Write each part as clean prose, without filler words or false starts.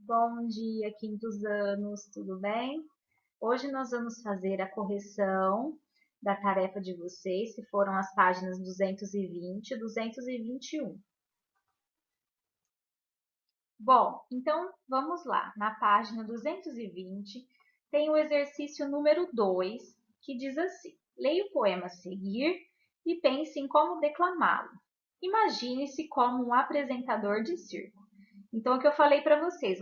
Bom dia, quintos anos, tudo bem? Hoje nós vamos fazer a correção da tarefa de vocês, que foram as páginas 220 e 221. Bom, então vamos lá. Na página 220 tem o exercício número 2, que diz assim: leia o poema a seguir e pense em como declamá-lo. Imagine-se como um apresentador de circo. Então, é o que eu falei para vocês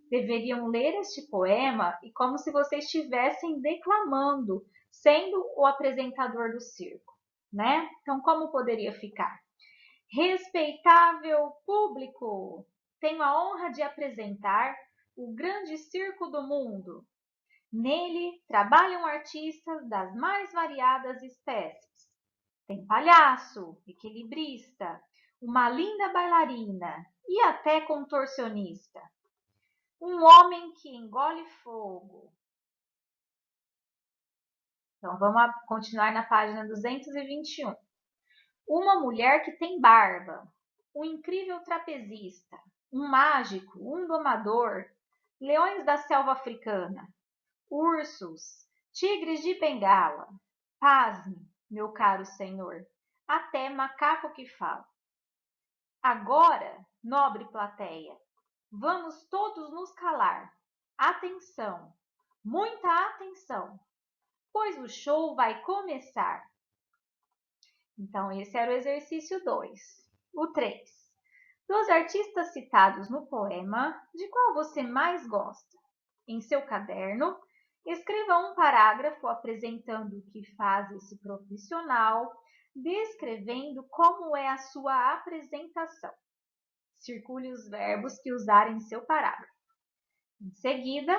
deveriam ler este poema e como se vocês estivessem declamando, sendo o apresentador do circo, né? Então, como poderia ficar? Respeitável público, tenho a honra de apresentar o grande circo do mundo. Nele trabalham artistas das mais variadas espécies. Tem palhaço, equilibrista, uma linda bailarina e até contorcionista. Um homem que engole fogo. Então, vamos continuar na página 221. Uma mulher que tem barba. Um incrível trapezista. Um mágico, um domador. Leões da selva africana. Ursos. Tigres de bengala. Pasme, meu caro senhor. Até macaco que fala. Agora, nobre plateia, vamos todos nos calar. Atenção, muita atenção, pois o show vai começar. Então, esse era o exercício 2. O 3. Dos artistas citados no poema, de qual você mais gosta? Em seu caderno, escreva um parágrafo apresentando o que faz esse profissional, descrevendo como é a sua apresentação. Circule os verbos que usar em seu parágrafo. Em seguida,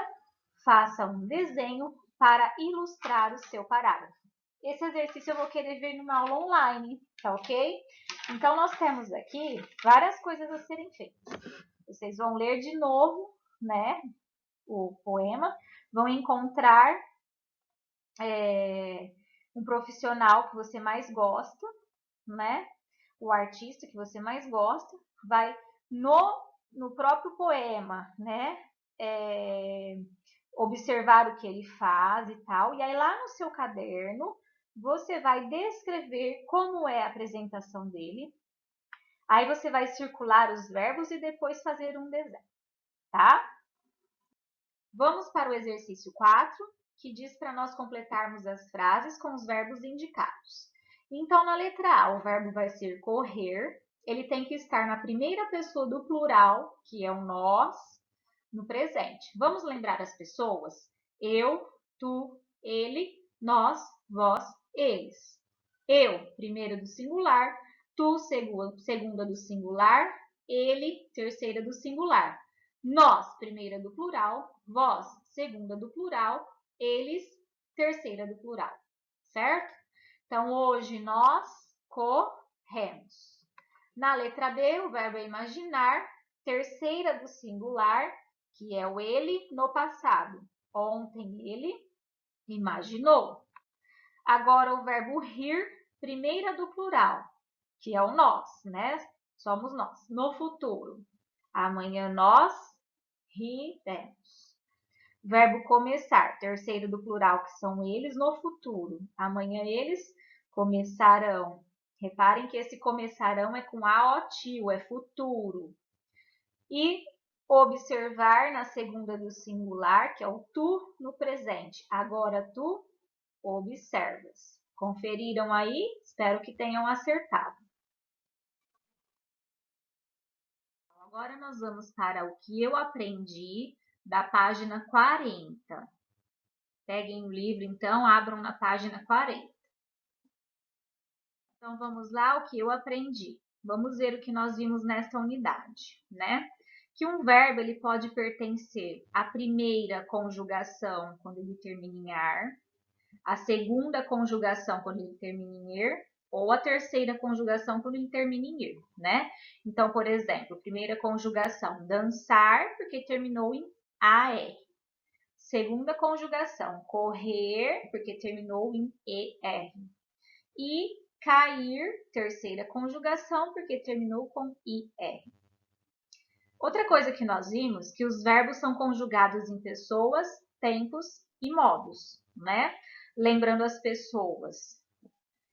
faça um desenho para ilustrar o seu parágrafo. Esse exercício eu vou querer ver numa aula online, tá ok? Então, nós temos aqui várias coisas a serem feitas. Vocês vão ler de novo, né, o poema, vão encontrar um profissional que você mais gosta, né, o artista que você mais gosta, vai no próprio poema, né, observar o que ele faz e tal, e aí lá no seu caderno você vai descrever como é a apresentação dele, aí você vai circular os verbos e depois fazer um desenho, tá? Vamos para o exercício 4, que diz para nós completarmos as frases com os verbos indicados. Então, na letra A, o verbo vai ser correr, ele tem que estar na primeira pessoa do plural, que é o nós, no presente. Vamos lembrar as pessoas? Eu, tu, ele, nós, vós, eles. Eu, primeira do singular, tu, segunda do singular, ele, terceira do singular. Nós, primeira do plural, vós, segunda do plural, eles, terceira do plural, certo? Então, hoje nós corremos. Na letra B, o verbo é imaginar, terceira do singular, que é o ele no passado. Ontem ele imaginou. Agora o verbo rir, primeira do plural, que é o nós, né? Somos nós. No futuro. Amanhã nós riremos. Verbo começar, terceiro do plural, que são eles, no futuro. Amanhã eles começarão. Reparem que esse começarão é com AOTIO, é futuro. E observar na segunda do singular, que é o tu no presente. Agora tu observas. Conferiram aí? Espero que tenham acertado. Agora nós vamos para o que eu aprendi da página 40. Peguem o livro, então, abram na página 40. Então, vamos lá, o que eu aprendi. Vamos ver o que nós vimos nesta unidade, né? Que um verbo ele pode pertencer à primeira conjugação quando ele termina em ar, à segunda conjugação quando ele termina em er, ou a terceira conjugação quando ele termina em ir, né? Então, por exemplo, primeira conjugação, dançar, porque terminou em AR. Segunda conjugação, correr, porque terminou em ER. E cair, terceira conjugação, porque terminou com IR. Outra coisa que nós vimos, que os verbos são conjugados em pessoas, tempos e modos, né? Lembrando as pessoas.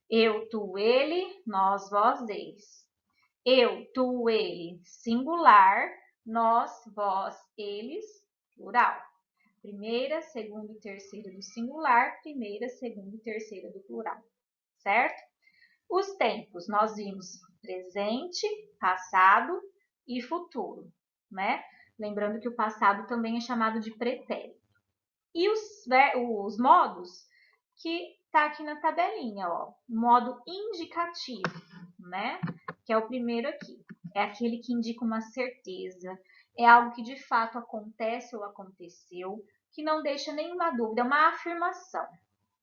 Eu, tu, ele, nós, vós, eles. Eu, tu, ele, singular, nós, vós, eles, plural. Primeira, segunda e terceira do singular, primeira, segunda e terceira do plural, certo? Os tempos, nós vimos presente, passado e futuro, né? Lembrando que o passado também é chamado de pretérito. E os modos, que tá aqui na tabelinha, ó. Modo indicativo, né? Que é o primeiro aqui. É aquele que indica uma certeza, é algo que de fato acontece ou aconteceu, que não deixa nenhuma dúvida, é uma afirmação,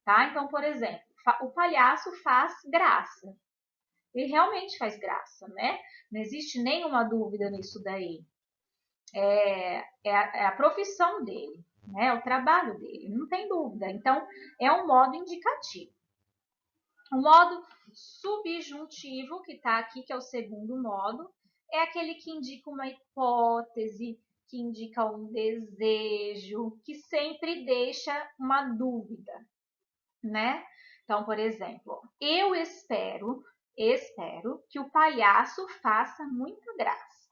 tá? Então, por exemplo, o palhaço faz graça. Ele realmente faz graça, né? Não existe nenhuma dúvida nisso daí. É a profissão dele, né? É o trabalho dele, não tem dúvida. Então, é um modo indicativo. O modo subjuntivo, que está aqui, que é o segundo modo, é aquele que indica uma hipótese, que indica um desejo, que sempre deixa uma dúvida, né? Então, por exemplo, eu espero que o palhaço faça muita graça.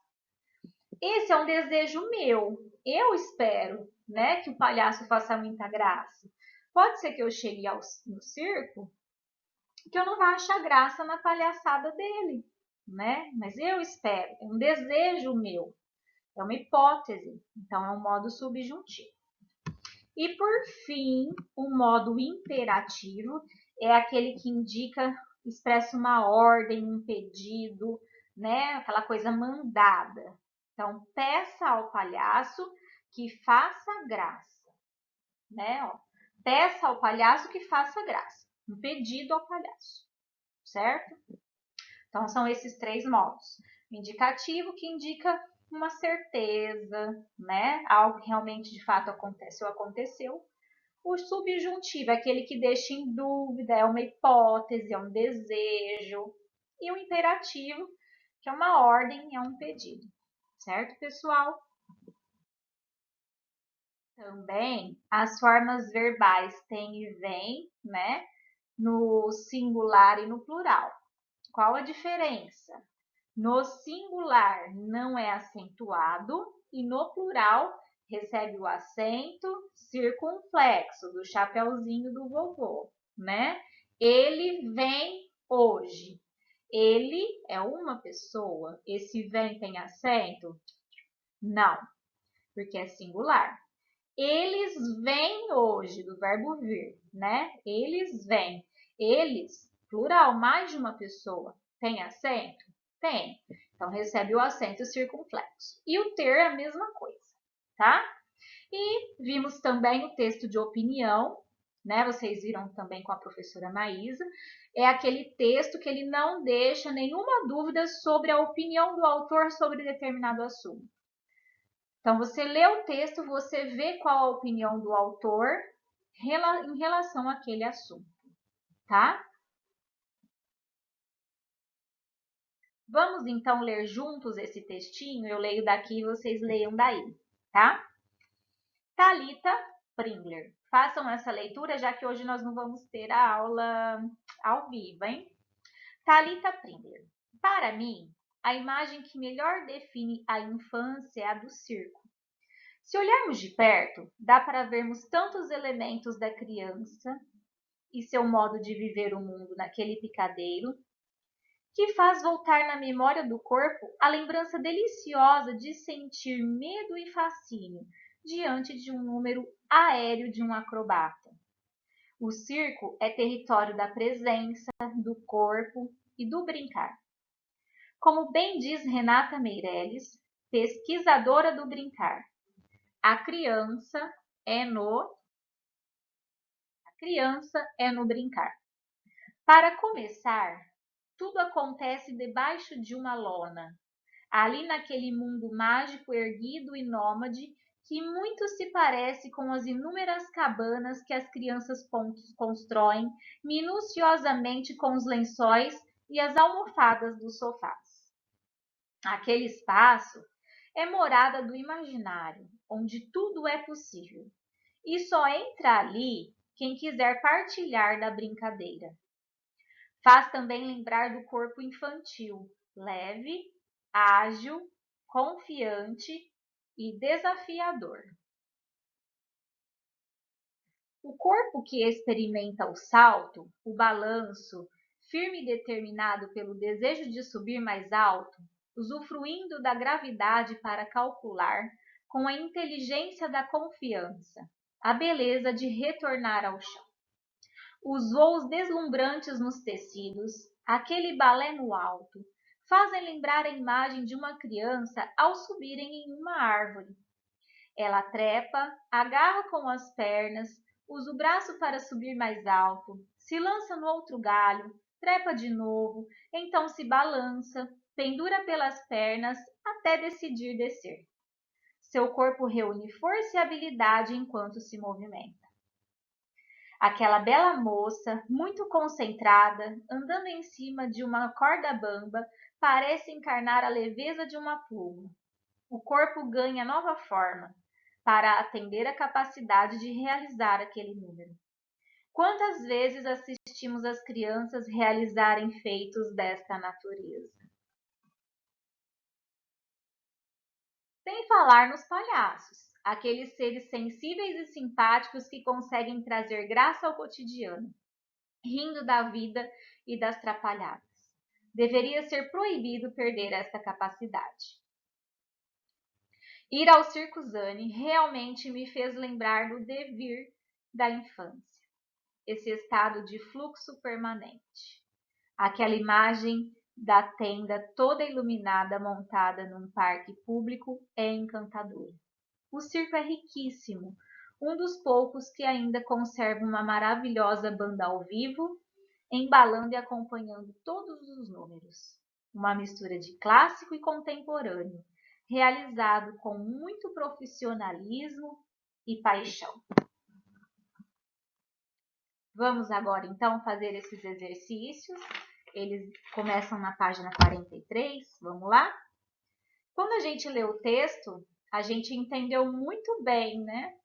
Esse é um desejo meu. Eu espero, né, que o palhaço faça muita graça. Pode ser que eu chegue no circo que eu não vá achar graça na palhaçada dele, né? Mas eu espero, é um desejo meu, é uma hipótese, então é um modo subjuntivo. E por fim, o modo imperativo é aquele que indica, expressa uma ordem, um pedido, né? Aquela coisa mandada. Então, peça ao palhaço que faça graça, né? Ó, peça ao palhaço que faça graça. Um pedido ao palhaço, certo? Então, são esses três modos. O indicativo, que indica uma certeza, né? Algo que realmente de fato aconteceu ou aconteceu. O subjuntivo é aquele que deixa em dúvida, é uma hipótese, é um desejo. E o imperativo, que é uma ordem, é um pedido. Certo, pessoal? Também as formas verbais tem e vem, né? No singular e no plural. Qual a diferença? No singular não é acentuado e no plural recebe o acento circunflexo do chapeuzinho do vovô, né? Ele vem hoje. Ele é uma pessoa. Esse vem tem acento? Não, porque é singular. Eles vêm hoje, do verbo vir, né? Eles vêm. Eles, plural, mais de uma pessoa. Tem acento? Tem. Então, recebe o acento circunflexo. E o ter é a mesma coisa, tá? E vimos também o texto de opinião, né? Vocês viram também com a professora Maísa. É aquele texto que ele não deixa nenhuma dúvida sobre a opinião do autor sobre determinado assunto. Então, você lê o texto, você vê qual a opinião do autor em relação àquele assunto, tá? Vamos então ler juntos esse textinho? Eu leio daqui e vocês leiam daí, tá? Thalita Pringler. Façam essa leitura, já que hoje nós não vamos ter a aula ao vivo, hein? Thalita Pringler. Para mim, a imagem que melhor define a infância é a do circo. Se olharmos de perto, dá para vermos tantos elementos da criança e seu modo de viver o mundo naquele picadeiro, que faz voltar na memória do corpo a lembrança deliciosa de sentir medo e fascínio diante de um número aéreo de um acrobata. O circo é território da presença, do corpo e do brincar. Como bem diz Renata Meirelles, pesquisadora do brincar, a criança é no brincar. Para começar, tudo acontece debaixo de uma lona, ali naquele mundo mágico erguido e nômade que muito se parece com as inúmeras cabanas que as crianças constroem minuciosamente com os lençóis e as almofadas dos sofás. Aquele espaço é morada do imaginário, onde tudo é possível. E só entra ali quem quiser partilhar da brincadeira. Faz também lembrar do corpo infantil, leve, ágil, confiante e desafiador. O corpo que experimenta o salto, o balanço, firme e determinado pelo desejo de subir mais alto, usufruindo da gravidade para calcular, com a inteligência da confiança, a beleza de retornar ao chão. Os voos deslumbrantes nos tecidos, aquele balé no alto, fazem lembrar a imagem de uma criança ao subirem em uma árvore. Ela trepa, agarra com as pernas, usa o braço para subir mais alto, se lança no outro galho, trepa de novo, então se balança, pendura pelas pernas até decidir descer. Seu corpo reúne força e habilidade enquanto se movimenta. Aquela bela moça, muito concentrada, andando em cima de uma corda bamba, parece encarnar a leveza de uma pluma. O corpo ganha nova forma para atender a capacidade de realizar aquele número. Quantas vezes assistimos as crianças realizarem feitos desta natureza? Sem falar nos palhaços, aqueles seres sensíveis e simpáticos que conseguem trazer graça ao cotidiano, rindo da vida e das trapalhadas. Deveria ser proibido perder esta capacidade. Ir ao Circo Zane realmente me fez lembrar do devir da infância, esse estado de fluxo permanente. Aquela imagem da tenda toda iluminada montada num parque público é encantadora. O circo é riquíssimo, um dos poucos que ainda conserva uma maravilhosa banda ao vivo, embalando e acompanhando todos os números. Uma mistura de clássico e contemporâneo, realizado com muito profissionalismo e paixão. Vamos agora então fazer esses exercícios. Eles começam na página 43, vamos lá? Quando a gente lê o texto, a gente entendeu muito bem, né?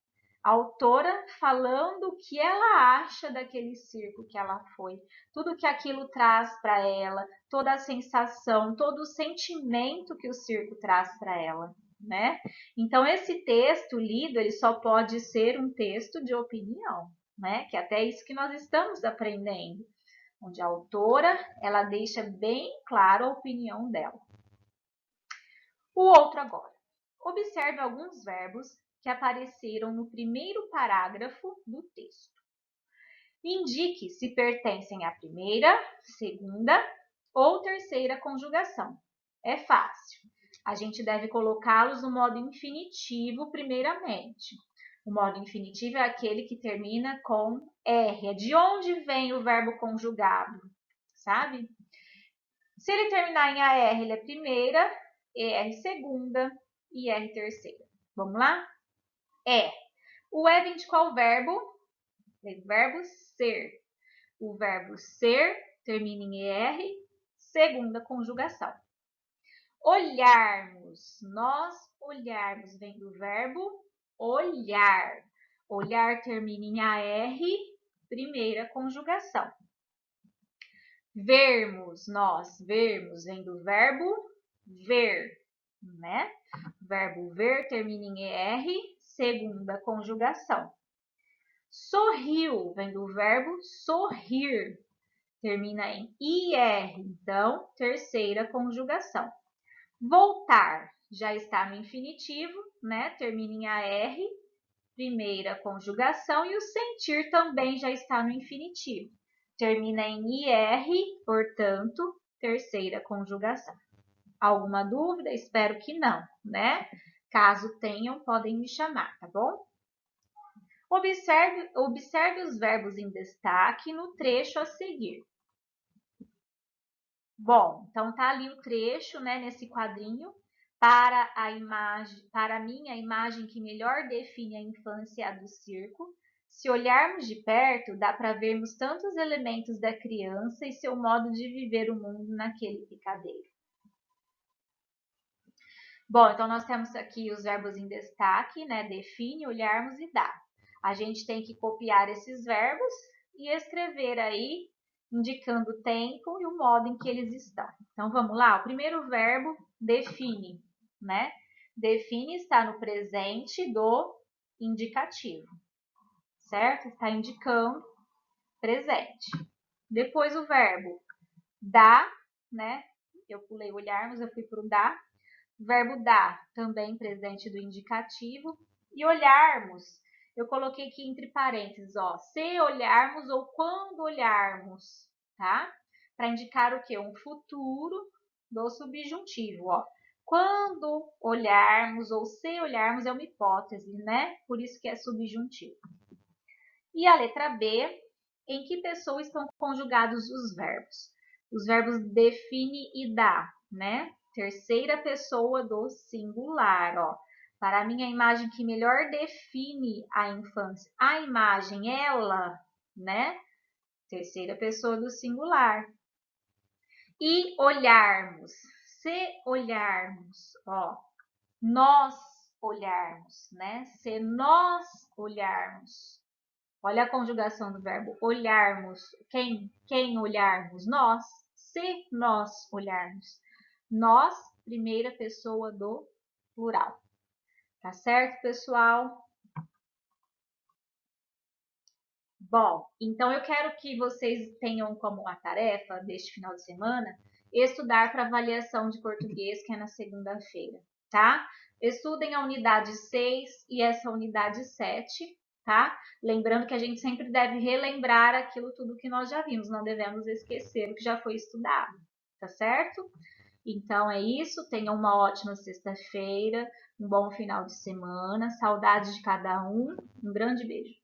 A autora falando o que ela acha daquele circo que ela foi, tudo que aquilo traz para ela, toda a sensação, todo o sentimento que o circo traz para ela, né? Então esse texto lido, ele só pode ser um texto de opinião, né? Que até isso que nós estamos aprendendo, onde a autora, ela deixa bem claro a opinião dela. O outro agora. Observe alguns verbos que apareceram no primeiro parágrafo do texto. Indique se pertencem à primeira, segunda ou terceira conjugação. É fácil. A gente deve colocá-los no modo infinitivo primeiramente. O modo infinitivo é aquele que termina com R. É de onde vem o verbo conjugado, sabe? Se ele terminar em AR, ele é primeira, ER segunda e R terceira. Vamos lá? O é vem de qual verbo? Verbo ser. O verbo ser termina em ER, segunda conjugação. Olharmos. Nós olharmos vem do verbo olhar. Olhar termina em AR, primeira conjugação. Vermos. Nós vermos vem do verbo ver, né? Verbo ver termina em ER, segunda conjugação. Sorriu vem do verbo sorrir, termina em IR, então, terceira conjugação. Voltar já está no infinitivo, né? Termina em AR, primeira conjugação, e o sentir também já está no infinitivo. Termina em IR, portanto, terceira conjugação. Alguma dúvida? Espero que não, né? Caso tenham, podem me chamar, tá bom? Observe os verbos em destaque no trecho a seguir. Bom, então tá ali o trecho, né, nesse quadrinho. Para mim, a imagem que melhor define a infância é a do circo. Se olharmos de perto, dá para vermos tantos elementos da criança e seu modo de viver o mundo naquele picadeiro. Bom, então nós temos aqui os verbos em destaque, né? Define, olharmos e dar. A gente tem que copiar esses verbos e escrever aí, indicando o tempo e o modo em que eles estão. Então vamos lá, o primeiro verbo, define, né? Define está no presente do indicativo, certo? Está indicando presente. Depois o verbo dá, né? Eu pulei olharmos, eu fui para o dá. Verbo dar, também presente do indicativo. E olharmos, eu coloquei aqui entre parênteses, ó, se olharmos ou quando olharmos, tá? Para indicar o quê? Um futuro do subjuntivo, ó. Quando olharmos ou se olharmos é uma hipótese, né? Por isso que é subjuntivo. E a letra B, em que pessoa estão conjugados os verbos? Os verbos define e dá, né? Terceira pessoa do singular, ó. Para mim, a imagem que melhor define a infância, a imagem, ela, né? Terceira pessoa do singular. E olharmos, se olharmos, ó. Nós olharmos, né? Se nós olharmos. Olha a conjugação do verbo olharmos. Quem olharmos? Nós. Se nós olharmos. Nós, primeira pessoa do plural. Tá certo, pessoal? Bom, então eu quero que vocês tenham como uma tarefa deste final de semana estudar para avaliação de português, que é na segunda-feira, tá? Estudem a unidade 6 e essa unidade 7, tá? Lembrando que a gente sempre deve relembrar aquilo tudo que nós já vimos, não devemos esquecer o que já foi estudado, tá certo? Então é isso, tenham uma ótima sexta-feira, um bom final de semana, saudades de cada um, um grande beijo.